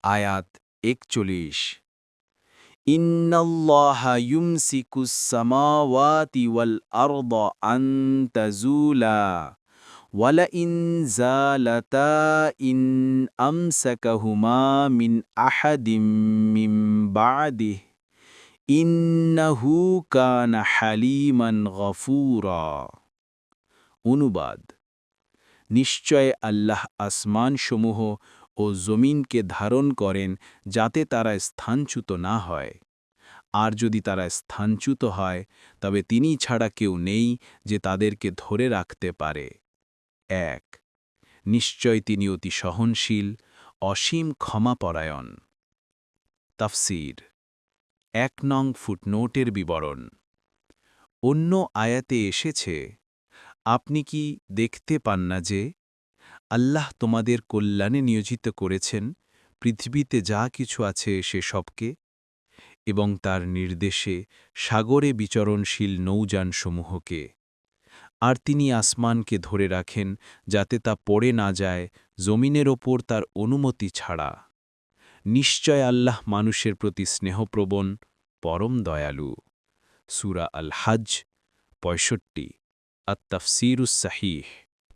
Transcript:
আয়াত ৪১ ইন্নাল্লাহা ইউমসিকুস সামাওয়াতি ওয়াল আরদা আন তাজুলা ওয়ালাইন যালাতা ইন আমসাকাহুমা মিন আহাদিম মিন বাদিহি ইন্নাহু কানা হালিমান গফুরা। অনুবাদ: নিশ্চয় আল্লাহ আসমানসমূহ ও জমিনকে ধারণ করেন যাতে তারা স্থানচ্যুত না হয়, আর যদি তারা স্থানচ্যুত হয় তবে তিনি ছাড়া কেউ নেই যে তাদেরকে ধরে রাখতে পারে। ১ নিশ্চয় তিনি অতি সহনশীল, অসীম ক্ষমাপরায়ণ। তাফসীর ১ নং ফুটনোটের বিবরণ। অন্য আয়াতে এসেছে, আপনি কি দেখতে পান না যে আল্লাহ তোমাদের কল্যাণে নিয়োজিত করেছেন পৃথিবীতে যা কিছু আছে সে সবকে, এবং তার নির্দেশে সাগরে বিচরণশীল নৌযানসমূহকে, আর তিনি আসমানকে ধরে রাখেন যাতে তা পড়ে না যায় জমিনের ওপর তার অনুমতি ছাড়া। নিশ্চয় আল্লাহ মানুষের প্রতি স্নেহপ্রবণ, পরম দয়ালু। সূরা আল হজ ৬৫ আত-তাফসীরুস সাহিহ।